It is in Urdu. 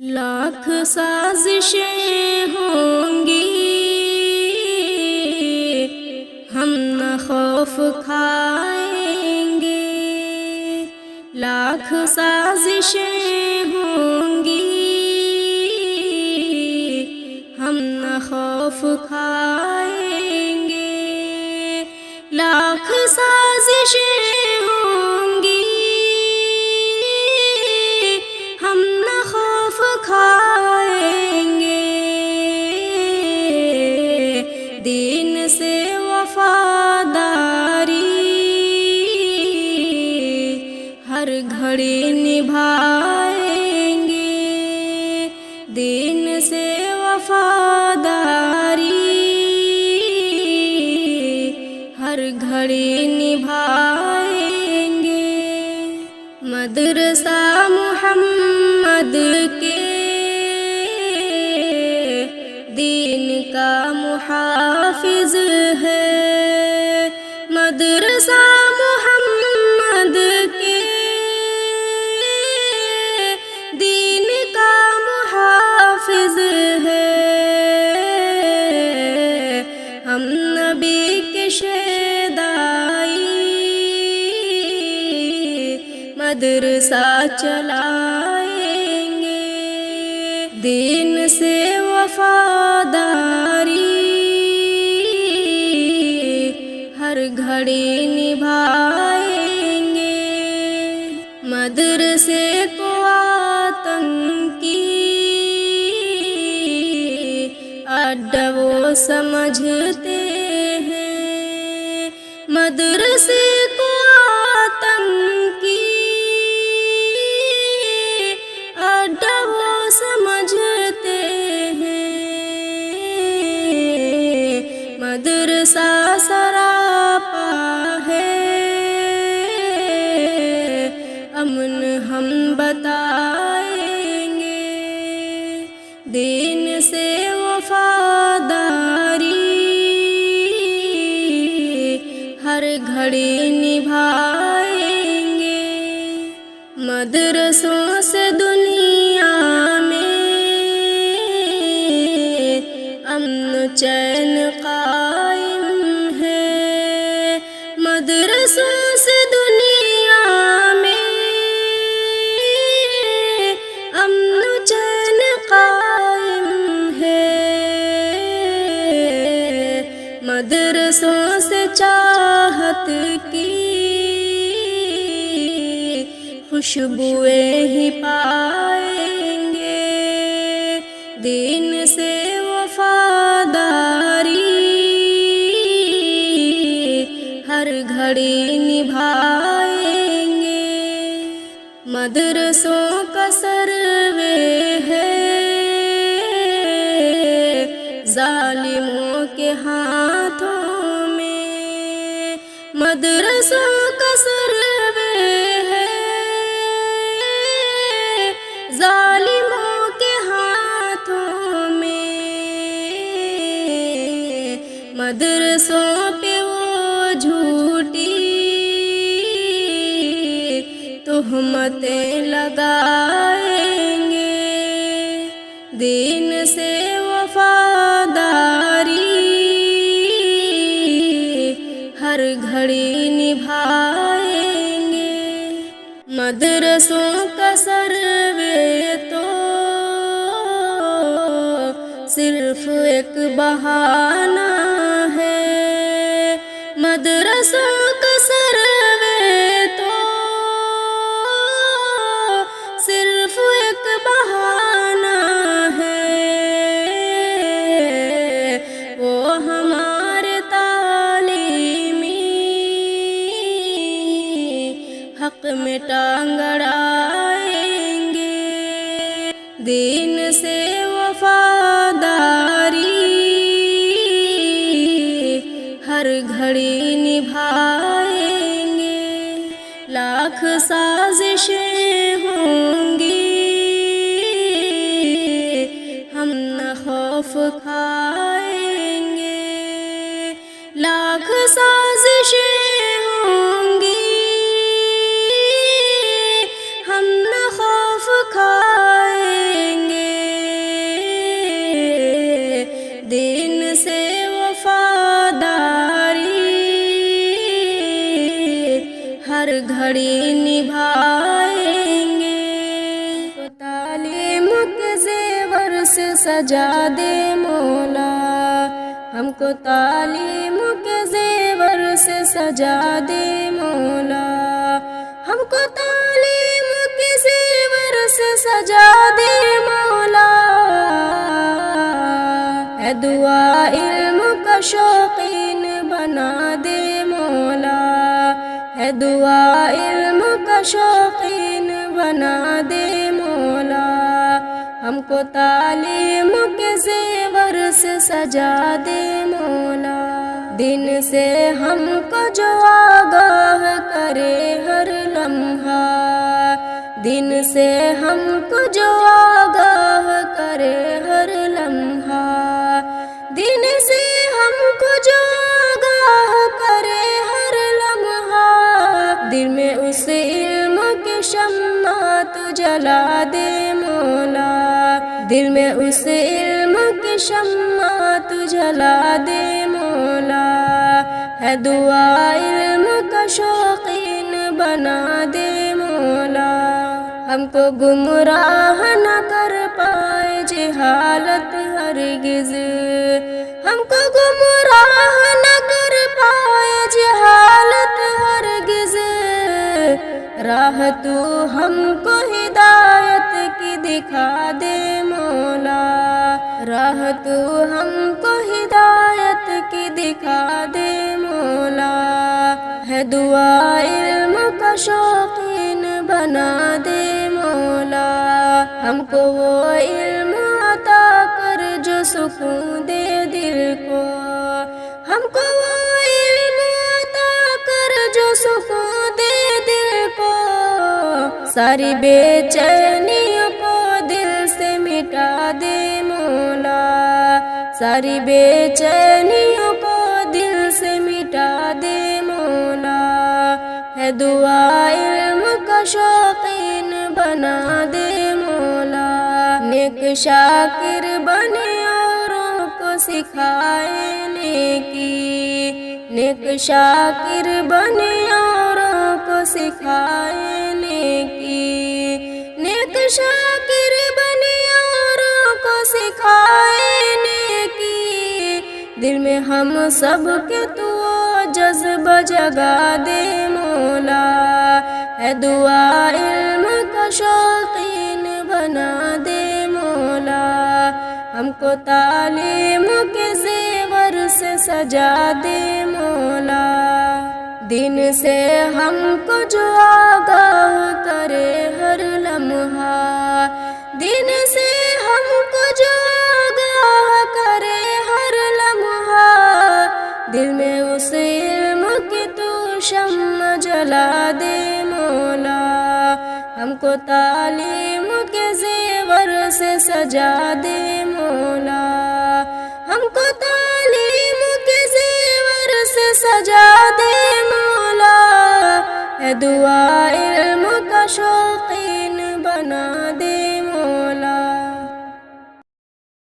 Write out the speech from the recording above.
لاکھ سازشیں ہوں گی ہم نہ خوف کھائیں گے، لاکھ سازشیں ہوں گی ہم نہ خوف کھائیں گے، لاکھ سازشیں ہوں گی ہم نہ خوف کھائیں گے، دین سے وفاداری ہر گھڑی نبھائیں گے، دین سے وفاداری ہر گھڑی نبھائیں گے۔ مدرسہ محمد کے دین کا محافظ ہے، مدرسہ محمد کے دین کا محافظ ہے، ہم نبی کے شیدائی مدرسہ چلائیں گے، دین سے وفاداری ہر گھڑی نبھائیں گے۔ مدرسے کو آتنکی اڈا وہ سمجھتے ہیں، مدرسے کو آتنکی اڈا وہ سمجھتے ہیں، مدرسہ سراپا ہے امن ہم بتائیں گے، دین سے وفاداری ہر گھڑی نبھائیں گے۔ مدرسوں سے دنیا میں امن چین قائم ہے، مدرسوں سے دنیا میں امن چین قائم ہے، مدرسوں سے چاہت کی خوشبوئیں ہی پائیں گے، دین سے وفاداری ہر گھڑی نبھائیں گے۔ مدرسوں کا سروے ہے ظالموں کے ہاتھوں میں، مدرسوں کا سروے ہے ظالموں کے ہاتھوں میں، مدرسوں پہ وہ جھوٹی تہمتیں لگائیں گے، دین سے وفاداری ہر گھڑی نبھائیں گے۔ مدرسوں کا سروے تو صرف ایک بہانہ ہے، مدرسوں کا سروے تو صرف ایک بہانہ ہے، وہ ہمارے تعلیمی حق میں ٹانگ اڑائیں گے، دین سے وفاداری ہر گھڑی نبھائیں گے، لاکھ سازشیں ہوں گی ہم نہ خوف کھائیں گے، لاکھ سازشیں ہوں گی ہم نہ خوف کھائیں گے۔ کو تعلیم کے زیور سے سجا دے مولا، ہم کو تعلیم کے زیور سے سجا دے مولا، اے دعا علم کا شوقین بنا دے مولا، اے دعا علم کا شوقین بنا دے مولا، ہم کو تعلیم کے زیور سے سجا دے مولا، دن سے ہم کو جو آگاہ کرے ہر لمحہ، دن سے ہم کو جو آگاہ کرے ہر لمحہ، دن سے ہم کو جو آگاہ کرے ہر لمحہ، دل میں اس علم کی شمع تو جلا دے مولا، دل میں اس علم کی شمع تو جلا دے مولا، ہے دعا علم کا شوقین بنا دے مولا، ہم کو گمراہ نہ کر پائے جہالت ہرگز، ہم کو گمراہ نہ کر پائے جہالت ہرگز، راہ تو ہم کو ہدایت کی دکھا دے مولا، راہ تو ہم کو ہدایت کی دکھا دے مولا، ہے دعا علم کا شوقین بنا دے مولا، ہم کو وہ علم عطا کر جو سکون دے دل کو، ہم کو وہ علم عطا کر جو سکون دے دل کو، ساری بے چینیوں کو دل سے مٹا دے مولا، ساری بے چینیوں کو دل سے مٹا دے مولا، ہے دعا علم کا شوقین بنا دے مولا، نیک شاکر بنے اوروں کو سکھائے نیکی، نیک شاکر بنے اوروں کو سکھائے نیکی، نیک شاکر بنے اوروں کو سکھائے نیکی، دل میں ہم سب کے تو جذبہ جگا دے مولا، ہے دعا علم کا شوقین بنا دے مولا، ہم کو تعلیم کے زیور سے سجا دے مولا، دن سے ہم کو جو آگاہ کرے ہر لمحہ، دن سے ہم کو جو آگاہ کرے ہر لمحہ، دل میں اس علم کی تو شمع جلا دے مولا، ہم کو تعلیم کے زیور سے سجا دے مولا، ہم کو تعلیم کے زیور سے سجا دے مولا، ہے دعا علم کا شوقین بنا دے